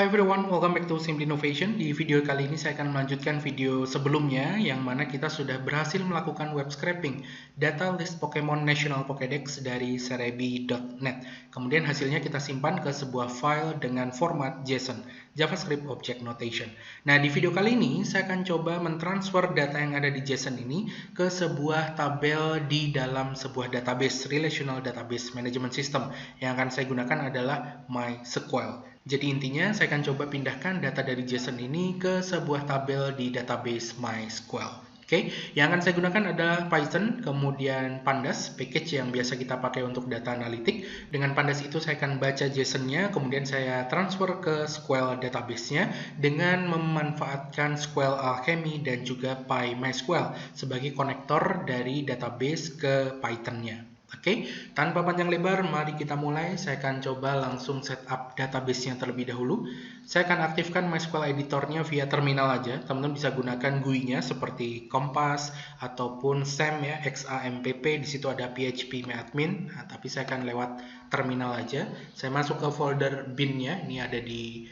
Hi everyone, welcome back to Simple Innovation. Di video kali ini saya akan melanjutkan video sebelumnya yang mana kita sudah berhasil melakukan web scraping data list Pokemon National Pokédex dari Serebii.net. Kemudian hasilnya kita simpan ke sebuah file dengan format JSON, JavaScript Object Notation. Nah, di video kali ini saya akan coba mentransfer data yang ada di JSON ini ke sebuah tabel di dalam sebuah database, Relational Database Management System. Yang akan saya gunakan adalah MySQL. Jadi intinya saya akan coba pindahkan data dari JSON ini ke sebuah tabel di database MySQL. Oke, yang akan saya gunakan adalah Python, kemudian Pandas, package yang biasa kita pakai untuk data analitik. Dengan Pandas itu saya akan baca JSON-nya, kemudian saya transfer ke SQL database-nya dengan memanfaatkan SQL Alchemy dan juga PyMySQL sebagai konektor dari database ke Python-nya. Oke, tanpa panjang lebar, mari kita mulai. Saya akan coba langsung setup database-nya terlebih dahulu. Saya akan aktifkan MySQL editor-nya via terminal aja. Teman-teman bisa gunakan GUI-nya seperti Compass ataupun SAM ya, XAMPP. Di situ ada php-admin. Nah, tapi saya akan lewat terminal aja. Saya masuk ke folder bin-nya. Ini ada di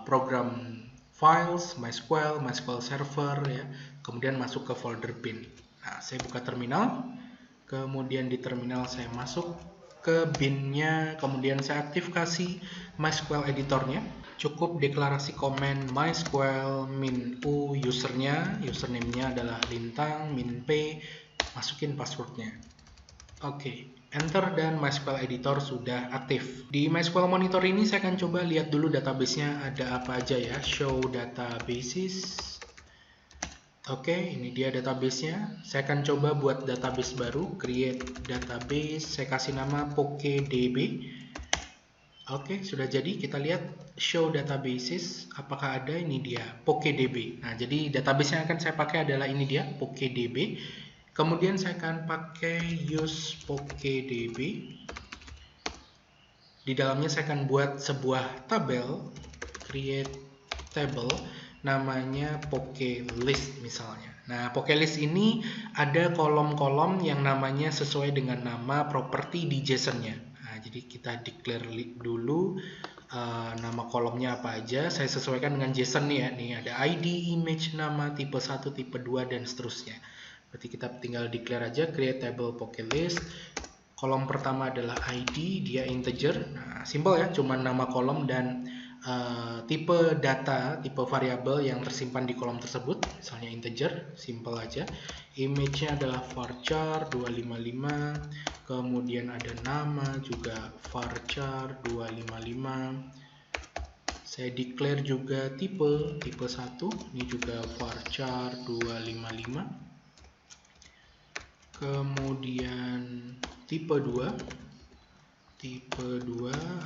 program Files, MySQL, MySQL Server ya. Kemudian masuk ke folder bin. Nah, saya buka terminal. Kemudian di terminal saya masuk ke bin-nya, kemudian saya aktifasi MySQL editornya. Cukup deklarasi komen MySQL -u usernya, username-nya adalah lintang -p, masukin passwordnya. Oke, enter dan MySQL editor sudah aktif. Di MySQL monitor ini saya akan coba lihat dulu database-nya ada apa aja ya. Show databases. Oke, ini dia database-nya. Saya akan coba buat database baru, create database, saya kasih nama PokeDB. Oke, sudah jadi. Kita lihat show databases, apakah ada? Ini dia, PokeDB. Nah, jadi database yang akan saya pakai adalah ini dia, PokeDB. Kemudian saya akan pakai use PokeDB. Di dalamnya saya akan buat sebuah tabel, create table, namanya PokeList misalnya. Nah, PokeList ini ada kolom-kolom yang namanya sesuai dengan nama properti di JSON-nya. Nah, jadi kita declare dulu nama kolomnya apa aja. Saya sesuaikan dengan JSON nih ya. Nih ada ID, image, nama, tipe 1, tipe 2, dan seterusnya. Berarti kita tinggal declare aja create table PokeList. Kolom pertama adalah ID, dia integer. Nah, simple ya, cuma nama kolom dan tipe data, tipe variabel yang tersimpan di kolom tersebut, misalnya integer, simple aja. Image-nya adalah varchar 255, kemudian ada nama juga varchar 255. Saya declare juga tipe 1, ini juga varchar 255. Kemudian tipe 2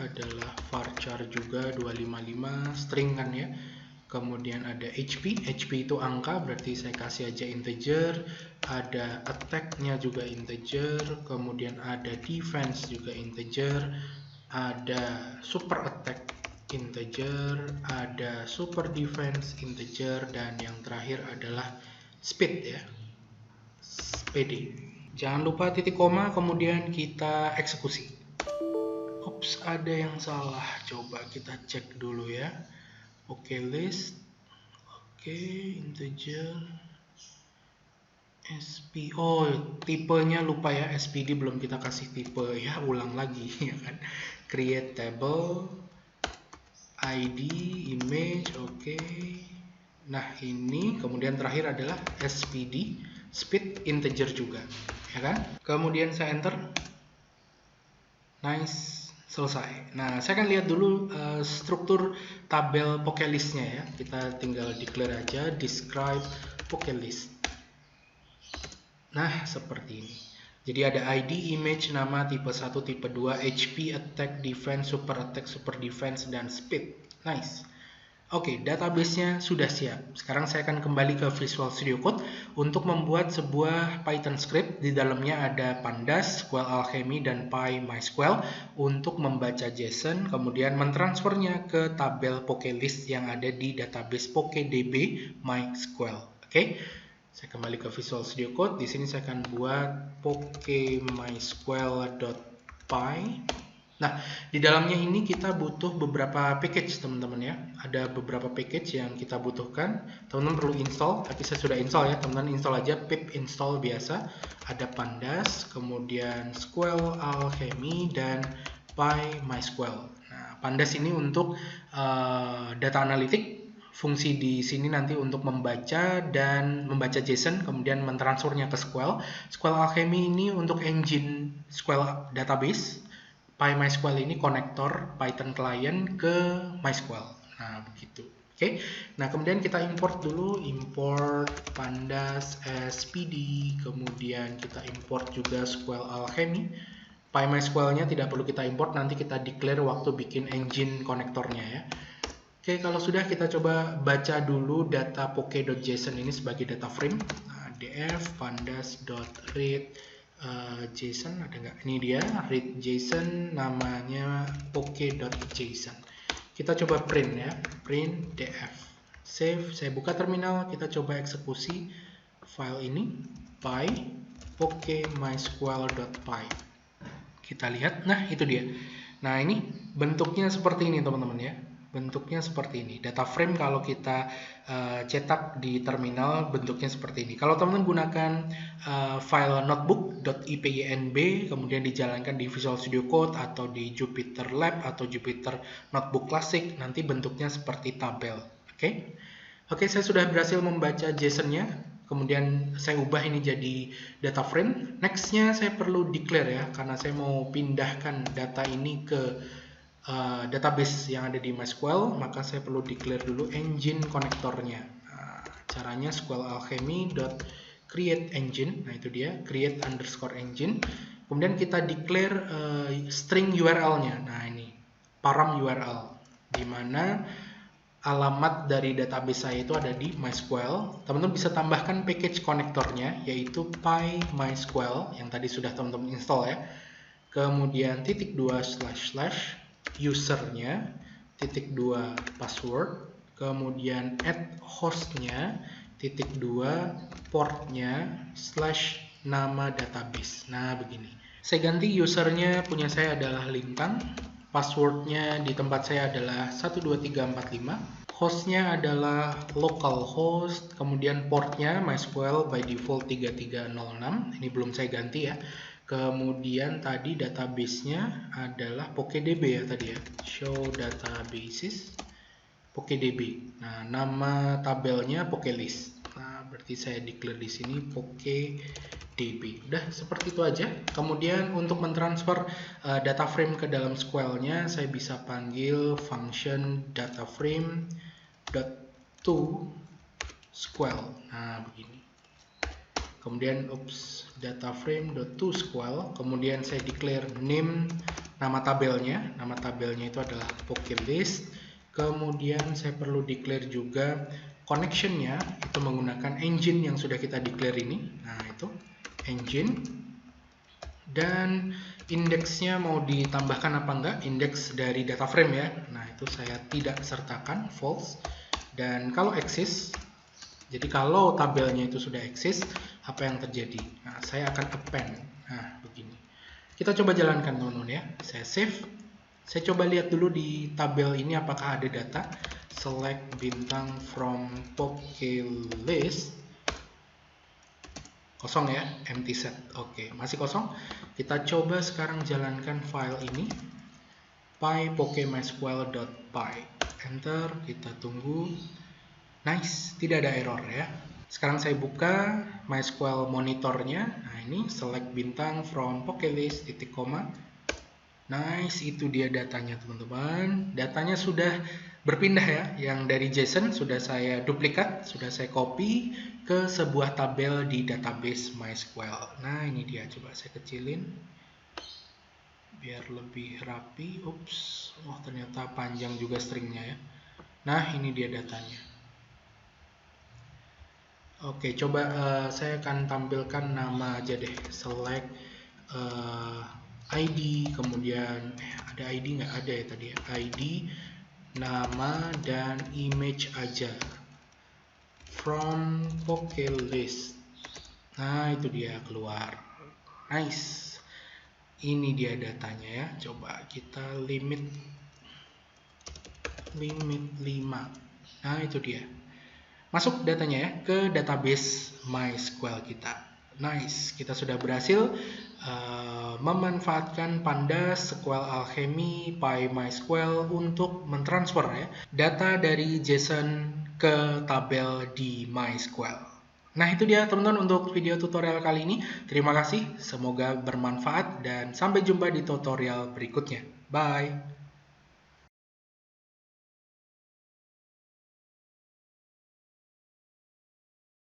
adalah varchar juga 255, string kan ya. Kemudian ada HP itu angka, berarti saya kasih aja integer. Ada attack-nya juga integer, kemudian ada defense juga integer, ada super attack integer, ada super defense integer, dan yang terakhir adalah speed ya, PD. Jangan lupa titik koma, kemudian kita eksekusi. Ups, ada yang salah. Coba kita cek dulu ya. Oke, list. Oke, integer. SP. Oh, tipenya lupa ya. SPD belum kita kasih tipe. Ya, ulang lagi ya kan. Create table. ID, image. Oke. Nah, ini kemudian terakhir adalah SPD. Speed integer juga. Ya kan? Kemudian saya enter. Nice. Selesai. Nah, saya akan lihat dulu struktur tabel PokeList-nya ya. Kita tinggal declare aja describe PokeList. Nah, seperti ini. Jadi ada ID, image, nama, tipe 1, tipe 2, HP, attack, defense, super attack, super defense, dan speed. Nice. Oke, database-nya sudah siap. Sekarang saya akan kembali ke Visual Studio Code untuk membuat sebuah Python script. Di dalamnya ada Pandas, SQL Alchemy, dan PyMySQL untuk membaca JSON, kemudian mentransfernya ke tabel PokeList yang ada di database PokeDB MySQL. Oke, saya kembali ke Visual Studio Code. Di sini saya akan buat PokeMySQL.py. Nah, di dalamnya ini kita butuh beberapa package, teman-teman ya. Ada beberapa package yang kita butuhkan. Teman-teman perlu install, tapi saya sudah install ya. Teman-teman install aja pip install biasa. Ada Pandas, kemudian SQL Alchemy, dan PyMySQL. Nah, Pandas ini untuk data analitik. Fungsi di sini nanti untuk membaca JSON, kemudian mentransfernya ke SQL. SQL Alchemy ini untuk engine SQL database. PyMySQL ini konektor Python client ke MySQL. Nah, begitu. Oke. Nah, kemudian kita import dulu, import pandas spd, kemudian kita import juga SQL Alchemy. PyMySQL-nya tidak perlu kita import, nanti kita declare waktu bikin engine konektornya ya. Oke, kalau sudah kita coba baca dulu data poke.json ini sebagai data frame. Nah, df pandas.read JSON ada nggak? Ini dia, read JSON, namanya poke.json. Kita coba print ya, print df. Save, saya buka terminal, kita coba eksekusi file ini, py pokemysql.py. Kita lihat, nah itu dia. Nah ini bentuknya seperti ini teman-teman ya. Bentuknya seperti ini. Data frame kalau kita cetak di terminal bentuknya seperti ini. Kalau teman-teman gunakan file notebook.ipynb kemudian dijalankan di Visual Studio Code atau di Jupyter Lab atau Jupyter Notebook Classic, nanti bentuknya seperti tabel. Oke. Oke, saya sudah berhasil membaca JSON-nya. Kemudian saya ubah ini jadi data frame. Next-nya saya perlu declare ya, karena saya mau pindahkan data ini ke database yang ada di MySQL, maka saya perlu declare dulu engine konektornya. Nah, caranya SQL Alchemy.create engine. Nah itu dia, create underscore engine. Kemudian kita declare string URL-nya. Nah ini param URL, di mana alamat dari database saya itu ada di MySQL. Teman-teman bisa tambahkan package konektornya, yaitu PyMySQL yang tadi sudah teman-teman install ya. Kemudian /2 // usernya, /2 password, kemudian add hostnya, /2 portnya, / nama database. Nah begini, saya ganti usernya, punya saya adalah Lintang, passwordnya di tempat saya adalah 12345, hostnya adalah localhost, kemudian portnya MySQL by default 3306, ini belum saya ganti ya. Kemudian tadi database-nya adalah PokeDB ya tadi ya, show databases PokeDB. Nah, nama tabelnya PokeList. Nah, berarti saya declare di sini PokeDB. Udah seperti itu aja. Kemudian untuk mentransfer data frame ke dalam SQL-nya, saya bisa panggil function dataframe.toSQL. Nah, begini. Kemudian dataframe.toSQL, kemudian saya declare name, nama tabelnya itu adalah PokeList. Kemudian saya perlu declare juga connection-nya, itu menggunakan engine yang sudah kita declare ini. Nah itu engine. Dan indeksnya mau ditambahkan apa enggak, indeks dari data frame ya. Nah itu saya tidak sertakan, false. Dan kalau exist, jadi kalau tabelnya itu sudah eksis, apa yang terjadi? Nah, saya akan append. Nah, begini. Kita coba jalankan teman-teman ya. Saya save. Saya coba lihat dulu di tabel ini apakah ada data. Select bintang from PokeList. Kosong ya, empty set. Oke, masih kosong. Kita coba sekarang jalankan file ini. PyPokemysQL.py. Enter, kita tunggu. Nice, tidak ada error ya. Sekarang saya buka MySQL monitornya. Nah ini select bintang from PokeList titik koma. Nice, itu dia datanya teman-teman. Datanya sudah berpindah ya. Yang dari JSON sudah saya duplikat, sudah saya copy ke sebuah tabel di database MySQL. Nah ini dia, coba saya kecilin biar lebih rapi. Ups, wah ternyata panjang juga stringnya ya. Nah ini dia datanya. Oke, coba saya akan tampilkan nama aja deh. Select ID, kemudian ada ID nggak? Ada ya tadi ya. ID, nama, dan image aja. From PokeList. Nah, itu dia keluar. Nice. Ini dia datanya ya. Coba kita limit 5. Nah, itu dia. Masuk datanya ya ke database MySQL kita. Nice, kita sudah berhasil memanfaatkan Pandas, SQL Alchemy, PyMySQL untuk mentransfer ya data dari JSON ke tabel di MySQL. Nah, itu dia teman-teman untuk video tutorial kali ini. Terima kasih, semoga bermanfaat dan sampai jumpa di tutorial berikutnya. Bye!